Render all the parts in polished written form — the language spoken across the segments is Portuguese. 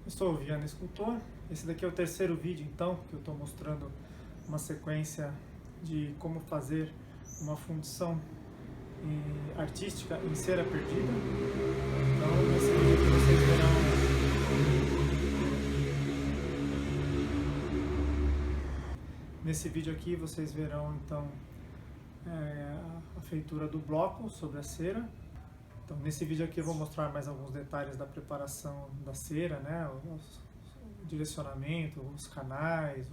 Eu sou o Viana Escultor. Esse daqui é o terceiro vídeo, então, que eu estou mostrando uma sequência de como fazer uma fundição artística em cera perdida. Então, nesse vídeo aqui vocês verão, então, a feitura do bloco sobre a cera. Então, nesse vídeo aqui eu vou mostrar mais alguns detalhes da preparação da cera, né? O direcionamento, os canais,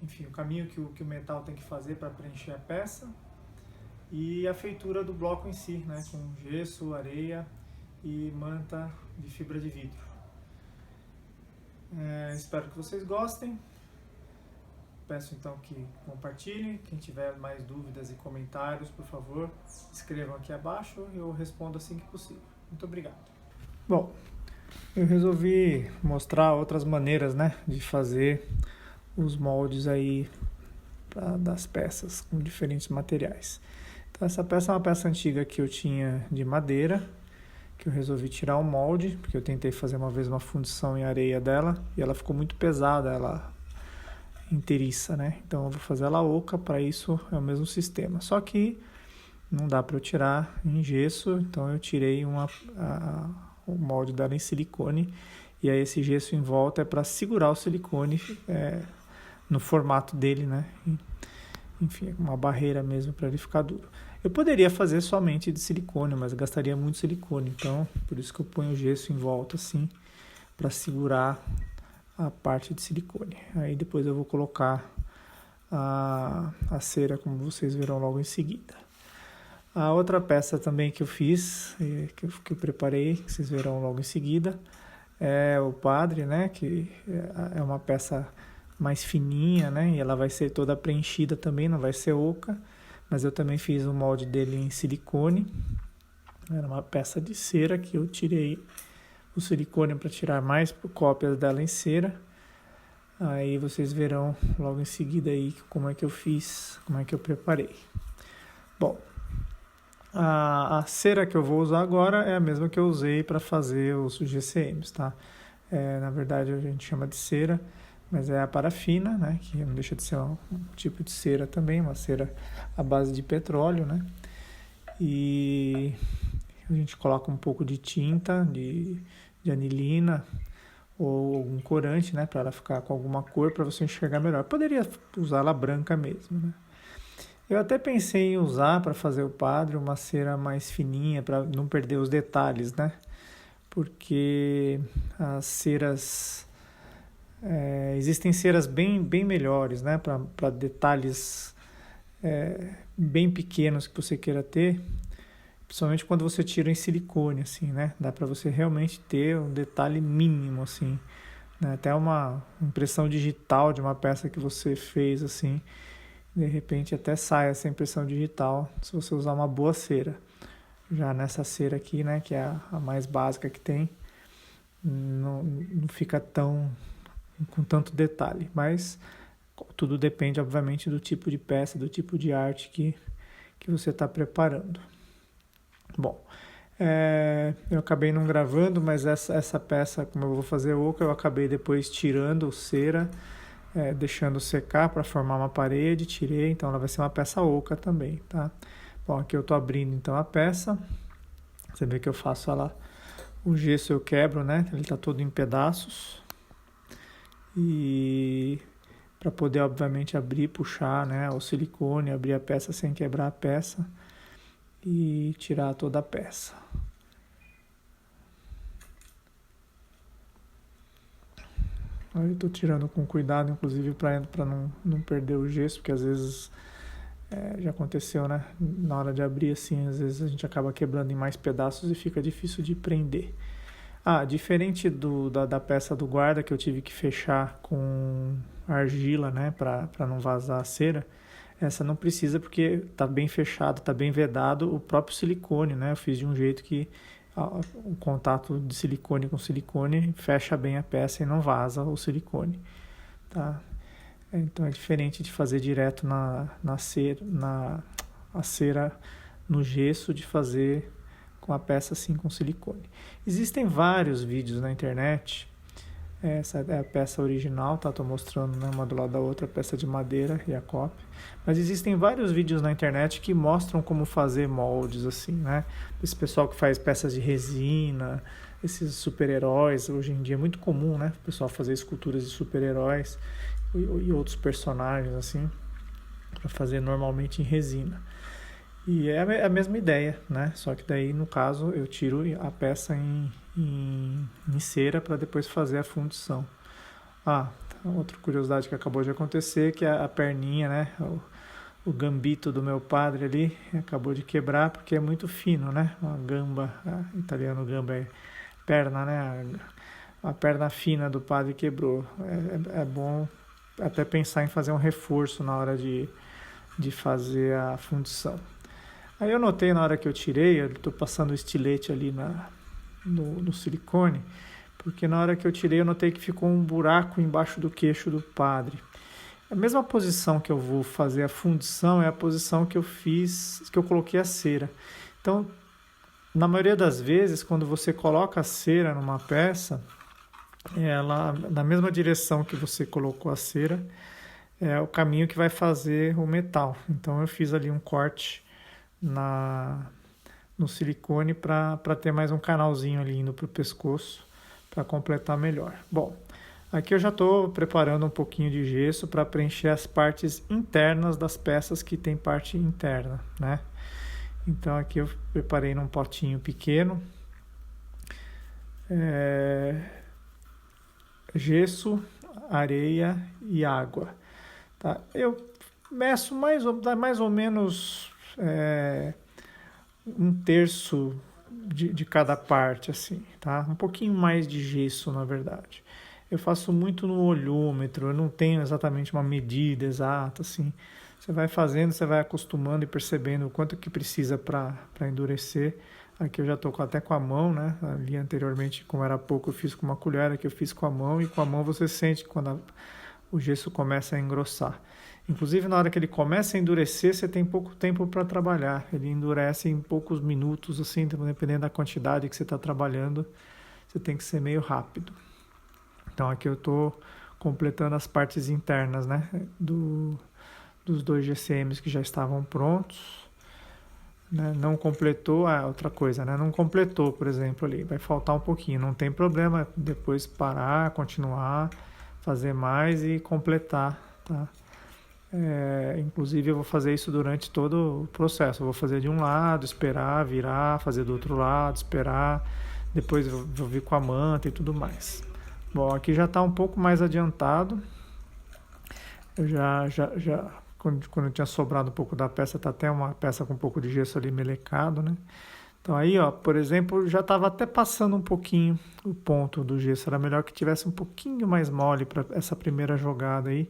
enfim, o caminho que o metal tem que fazer para preencher a peça. E a feitura do bloco em si, né? Com gesso, areia e manta de fibra de vidro. Espero que vocês gostem. Peço então que compartilhem. Quem tiver mais dúvidas e comentários, por favor, escrevam aqui abaixo e eu respondo assim que possível. Muito obrigado. Bom, eu resolvi mostrar outras maneiras, né, de fazer os moldes aí das peças com diferentes materiais. Então, essa peça é uma peça antiga que eu tinha de madeira, que eu resolvi tirar o molde, porque eu tentei fazer uma vez uma fundição em areia dela e ela ficou muito pesada, ela inteiriça, né? Então eu vou fazer ela oca, para isso é o mesmo sistema. Só que não dá para eu tirar em gesso, então eu tirei o molde dela em silicone e aí esse gesso em volta é para segurar o silicone no formato dele, né? Enfim, uma barreira mesmo para ele ficar duro. Eu poderia fazer somente de silicone, mas gastaria muito silicone, então por isso que eu ponho o gesso em volta assim, para segurar a parte de silicone. Aí depois eu vou colocar a cera, como vocês verão logo em seguida. A outra peça também que eu fiz, que eu preparei, que vocês verão logo em seguida, é o padre, né? Que é uma peça mais fininha, né? E ela vai ser toda preenchida também, não vai ser oca. Mas eu também fiz o molde dele em silicone. Era uma peça de cera que eu tirei o silicone para tirar mais cópias dela em cera. Aí vocês verão logo em seguida aí como é que eu fiz, como é que eu preparei. Bom, a cera que eu vou usar agora é a mesma que eu usei para fazer os GCMs, tá? Na verdade a gente chama de cera, mas é a parafina, né? Que não deixa de ser um tipo de cera também, uma cera à base de petróleo, né? E a gente coloca um pouco de tinta, de anilina ou algum corante, né, para ela ficar com alguma cor para você enxergar melhor. Poderia usar ela branca mesmo, né? Eu até pensei em usar para fazer o padre uma cera mais fininha para não perder os detalhes, né? Porque as ceras existem ceras bem melhores, né, para detalhes bem pequenos que você queira ter. Principalmente quando você tira em silicone, assim, né? Dá para você realmente ter um detalhe mínimo, assim, né? Até uma impressão digital de uma peça que você fez, assim, de repente até sai essa impressão digital se você usar uma boa cera. Já nessa cera aqui, né, que é a mais básica que tem, não fica com tanto detalhe, mas tudo depende, obviamente, do tipo de peça, do tipo de arte que você está preparando. Bom, eu acabei não gravando, mas essa peça, como eu vou fazer oca, eu acabei depois tirando cera, deixando secar para formar uma parede, tirei, então ela vai ser uma peça oca também, tá? Bom, aqui eu estou abrindo então a peça, você vê que eu faço ela, o gesso eu quebro, né? Ele está todo em pedaços e para poder obviamente abrir, puxar, né, o silicone, abrir a peça sem quebrar a peça e tirar toda a peça. Aí eu estou tirando com cuidado, inclusive para não perder o gesso, porque às vezes já aconteceu, né? Na hora de abrir assim, às vezes a gente acaba quebrando em mais pedaços e fica difícil de prender. Diferente da peça do guarda que eu tive que fechar com argila, né, para não vazar a cera, essa não precisa porque está bem fechado, está bem vedado o próprio silicone, né? Eu fiz de um jeito que o contato de silicone com silicone fecha bem a peça e não vaza o silicone, tá? Então é diferente de fazer direto a cera no gesso, de fazer com a peça assim com silicone. Existem vários vídeos na internet Essa é a peça original, tá? Tô mostrando, né, uma do lado da outra, a peça de madeira e a cópia. Mas existem vários vídeos na internet que mostram como fazer moldes, assim, né? Esse pessoal que faz peças de resina, esses super-heróis, hoje em dia é muito comum, né? O pessoal fazer esculturas de super-heróis e outros personagens, assim, para fazer normalmente em resina. E é a mesma ideia, né? Só que daí, no caso, eu tiro a peça em cera para depois fazer a fundição. Outra curiosidade que acabou de acontecer, que a perninha, né? O gambito do meu padre ali acabou de quebrar porque é muito fino, né? Uma gamba, italiano gamba é perna, né? A perna fina do padre quebrou. É bom até pensar em fazer um reforço na hora de fazer a fundição. Aí eu notei na hora que eu tirei, eu estou passando o estilete ali no silicone, porque na hora que eu tirei eu notei que ficou um buraco embaixo do queixo do padre. A mesma posição que eu vou fazer a fundição é a posição que eu coloquei a cera. Então, na maioria das vezes, quando você coloca a cera numa peça, ela na mesma direção que você colocou a cera, é o caminho que vai fazer o metal. Então eu fiz ali um corte no silicone para ter mais um canalzinho ali indo para o pescoço para completar melhor. Bom, aqui eu já estou preparando um pouquinho de gesso para preencher as partes internas das peças que tem parte interna, né? Então aqui eu preparei num potinho pequeno gesso, areia e água. Tá? Eu meço mais ou menos um terço de cada parte, assim, tá? Um pouquinho mais de gesso, na verdade. Eu faço muito no olhômetro, eu não tenho exatamente uma medida exata, assim. Você vai fazendo, você vai acostumando e percebendo o quanto que precisa para endurecer. Aqui eu já estou até com a mão, né? Ali anteriormente, como era pouco, eu fiz com uma colher, aqui eu fiz com a mão, e com a mão você sente quando o gesso começa a engrossar. Inclusive, na hora que ele começa a endurecer, você tem pouco tempo para trabalhar. Ele endurece em poucos minutos, assim, dependendo da quantidade que você está trabalhando, você tem que ser meio rápido. Então, aqui eu estou completando as partes internas, né, dos 2 GCMs que já estavam prontos. Né? Não completou, outra coisa, né? Não completou, por exemplo, ali, vai faltar um pouquinho, não tem problema, depois parar, continuar, fazer mais e completar, tá? Inclusive eu vou fazer isso durante todo o processo. Eu vou fazer de um lado, esperar, virar, fazer do outro lado, esperar, depois eu vou vir com a manta e tudo mais. Bom, aqui já está um pouco mais adiantado. Eu já quando tinha sobrado um pouco da peça, tá até uma peça com um pouco de gesso ali melecado, né? Então aí, ó, por exemplo, já estava até passando um pouquinho o ponto do gesso. Era melhor que tivesse um pouquinho mais mole para essa primeira jogada aí.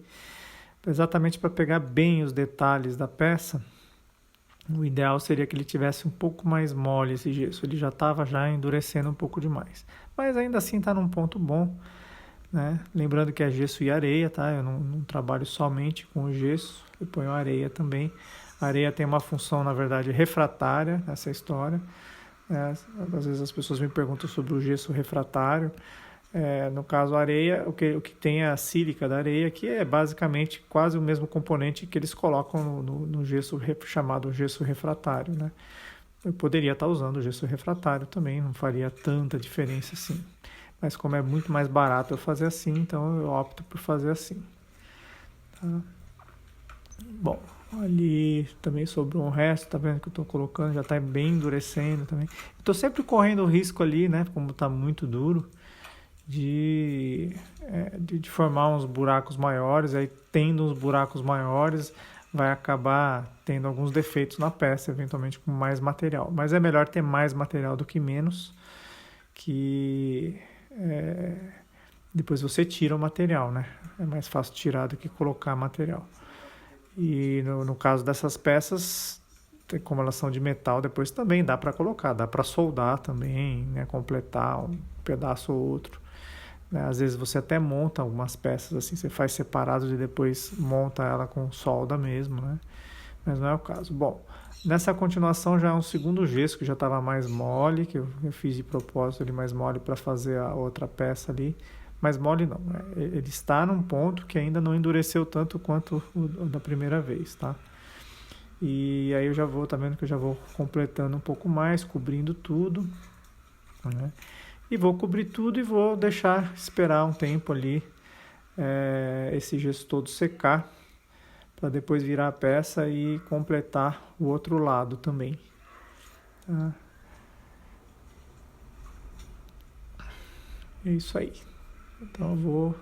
Exatamente para pegar bem os detalhes da peça, o ideal seria que ele tivesse um pouco mais mole esse gesso. Ele já estava endurecendo um pouco demais. Mas ainda assim está num ponto bom, né? Lembrando que é gesso e areia, tá? Eu não trabalho somente com o gesso, eu ponho areia também. A areia tem uma função, na verdade, refratária nessa história. Às vezes as pessoas me perguntam sobre o gesso refratário. No caso, a areia, o que tem é a sílica da areia, que é basicamente quase o mesmo componente que eles colocam no gesso chamado gesso refratário, né? Eu poderia estar usando o gesso refratário também, não faria tanta diferença assim. Mas como é muito mais barato eu fazer assim, então eu opto por fazer assim. Tá? Bom, ali também sobrou um resto, tá vendo que eu estou colocando, já está bem endurecendo também. Estou sempre correndo o risco ali, né? Como está muito duro, de formar uns buracos maiores, aí tendo uns buracos maiores vai acabar tendo alguns defeitos na peça, eventualmente com mais material. Mas é melhor ter mais material do que menos, que depois você tira o material, né? É mais fácil tirar do que colocar material. E no caso dessas peças, como elas são de metal, depois também dá para colocar, dá para soldar também, né? Completar um pedaço ou outro. Às vezes você até monta algumas peças assim, você faz separado e depois monta ela com solda mesmo, né? Mas não é o caso. Bom, nessa continuação já é um segundo gesso que já estava mais mole, que eu fiz de propósito ali mais mole para fazer a outra peça ali, mais mole não, né? Ele está num ponto que ainda não endureceu tanto quanto o da primeira vez, tá? E aí eu já vou, tá vendo que eu já vou completando um pouco mais, cobrindo tudo, né? E vou cobrir tudo e vou deixar esperar um tempo ali, esse gesso todo secar, para depois virar a peça e completar o outro lado também, tá? É isso aí. Então eu vou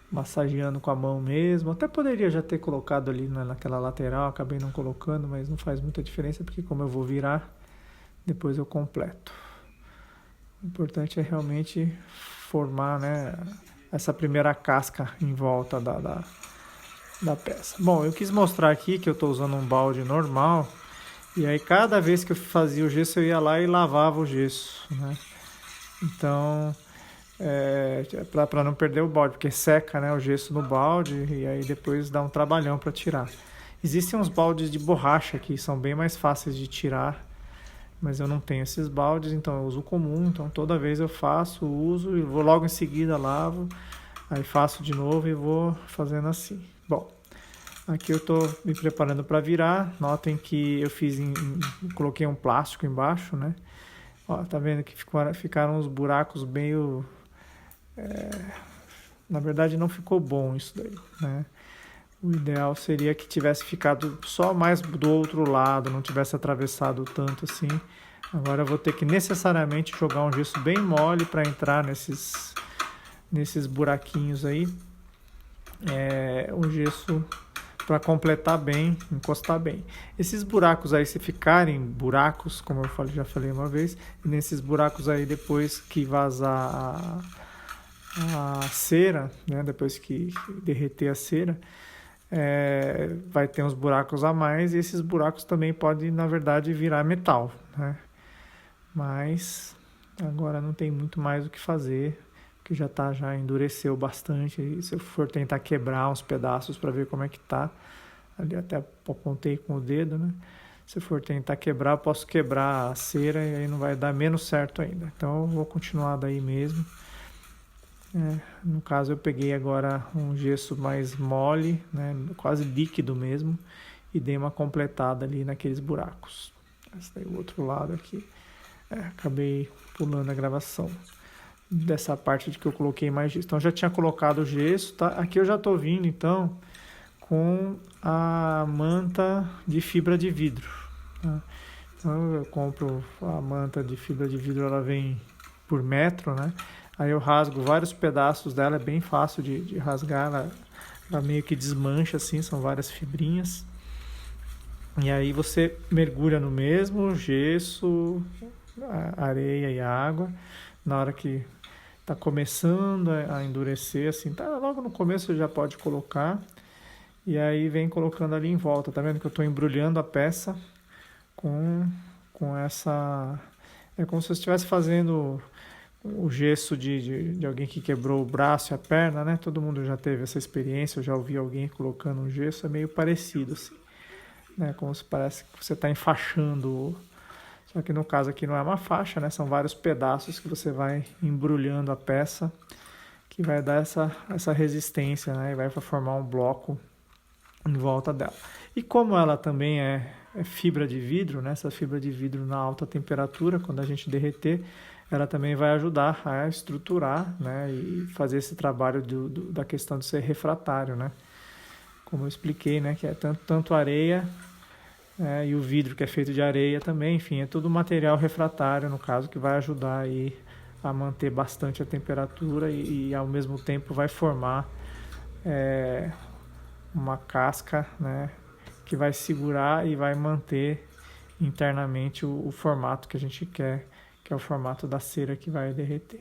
massageando com a mão mesmo. Até poderia já ter colocado ali naquela lateral, acabei não colocando, mas não faz muita diferença porque como eu vou virar, depois eu completo. O importante é realmente formar, né, essa primeira casca em volta da peça. Bom, eu quis mostrar aqui que eu estou usando um balde normal e aí cada vez que eu fazia o gesso eu ia lá e lavava o gesso, né? Então para não perder o balde, porque seca, né, o gesso no balde e aí depois dá um trabalhão para tirar. Existem uns baldes de borracha que são bem mais fáceis de tirar, mas eu não tenho esses baldes, então eu uso o comum. Então toda vez eu faço, uso e vou logo em seguida lavo, aí faço de novo e vou fazendo assim. Bom, aqui eu estou me preparando para virar. Notem que eu coloquei um plástico embaixo, né? Ó, tá vendo que ficaram uns buracos meio... na verdade não ficou bom isso daí, né? O ideal seria que tivesse ficado só mais do outro lado, não tivesse atravessado tanto assim. Agora eu vou ter que necessariamente jogar um gesso bem mole para entrar nesses buraquinhos aí. Um gesso para completar bem, encostar bem. Esses buracos aí, se ficarem buracos, como eu já falei uma vez, e nesses buracos aí depois que vazar a cera, né, depois que derreter a cera, vai ter uns buracos a mais e esses buracos também podem, na verdade, virar metal, né? Mas agora não tem muito mais o que fazer, porque já endureceu bastante. E se eu for tentar quebrar uns pedaços para ver como é que tá, ali até apontei com o dedo, né? Se eu for tentar quebrar, eu posso quebrar a cera e aí não vai dar menos certo ainda. Então eu vou continuar daí mesmo. No caso eu peguei agora um gesso mais mole, né, quase líquido mesmo, e dei uma completada ali naqueles buracos. Esse daí o outro lado aqui. Acabei pulando a gravação dessa parte de que eu coloquei mais gesso. Então já tinha colocado o gesso, tá? Aqui eu já estou vindo então com a manta de fibra de vidro, tá? Então eu compro a manta de fibra de vidro, ela vem por metro, né? Aí eu rasgo vários pedaços dela, é bem fácil de rasgar, ela meio que desmancha assim, são várias fibrinhas. E aí você mergulha no mesmo gesso, areia e água, na hora que está começando a endurecer, assim, tá, logo no começo você já pode colocar, e aí vem colocando ali em volta. Tá vendo que eu estou embrulhando a peça com essa... É como se eu estivesse fazendo o gesso de alguém que quebrou o braço e a perna, né? Todo mundo já teve essa experiência, eu já ouvi alguém colocando um gesso, é meio parecido assim, né? Como se parece que você está enfaixando, só que no caso aqui não é uma faixa, né? São vários pedaços que você vai embrulhando a peça, que vai dar essa resistência, né? E vai formar um bloco em volta dela. E como ela também é fibra de vidro, né? Essa fibra de vidro na alta temperatura, quando a gente derreter, ela também vai ajudar a estruturar, né, e fazer esse trabalho da questão de ser refratário, né? Como eu expliquei, né, que é tanto areia, e o vidro que é feito de areia também, enfim, é tudo material refratário, no caso, que vai ajudar aí a manter bastante a temperatura e ao mesmo tempo vai formar uma casca, né, que vai segurar e vai manter internamente o formato que a gente quer, que é o formato da cera que vai derreter.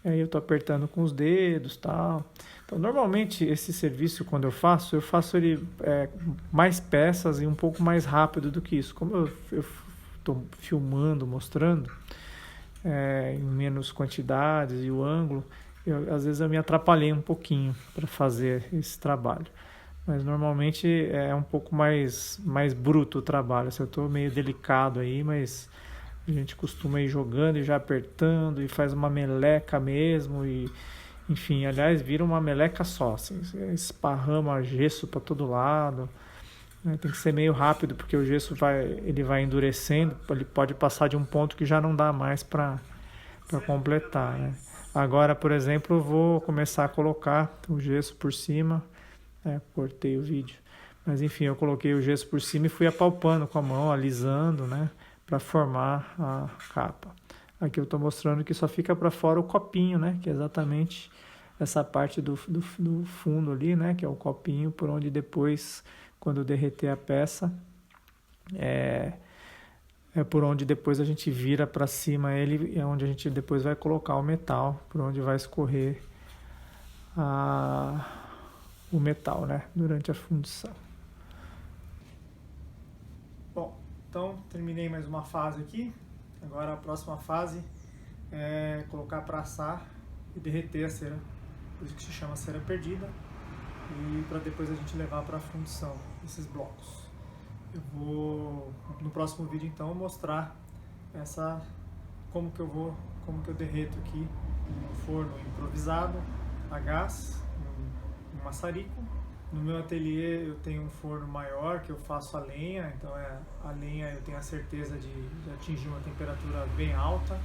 Aí eu estou apertando com os dedos, tal. Então, normalmente esse serviço, quando eu faço ele mais peças e um pouco mais rápido do que isso. Como eu estou filmando, mostrando em menos quantidades e o ângulo, às vezes eu me atrapalhei um pouquinho para fazer esse trabalho. Mas normalmente é um pouco mais bruto o trabalho. Eu estou meio delicado aí, mas a gente costuma ir jogando e já apertando e faz uma meleca mesmo e enfim, aliás, vira uma meleca só, assim, esparrama gesso para todo lado, né? Tem que ser meio rápido porque o gesso ele vai endurecendo, ele pode passar de um ponto que já não dá mais para completar, né? Agora, por exemplo, eu vou começar a colocar o gesso por cima, cortei o vídeo, mas enfim, eu coloquei o gesso por cima e fui apalpando com a mão, alisando, né, para formar a capa. Aqui eu estou mostrando que só fica para fora o copinho, né, que é exatamente essa parte do fundo ali, né, que é o copinho por onde depois, quando derreter a peça, é por onde depois a gente vira para cima ele, é onde a gente depois vai colocar o metal, por onde vai escorrer o metal, né, durante a fundição. Bom, então terminei mais uma fase aqui. Agora a próxima fase é colocar para assar e derreter a cera, por isso que se chama cera perdida, e para depois a gente levar para a fundição esses blocos. Eu vou no próximo vídeo então mostrar como que eu derreto aqui no forno improvisado a gás, um maçarico. No meu ateliê eu tenho um forno maior que eu faço a lenha, então a lenha eu tenho a certeza de atingir uma temperatura bem alta.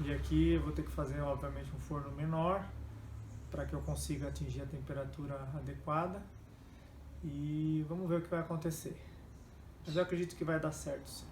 E aqui eu vou ter que fazer obviamente um forno menor para que eu consiga atingir a temperatura adequada. E vamos ver o que vai acontecer. Mas eu acredito que vai dar certo, sim.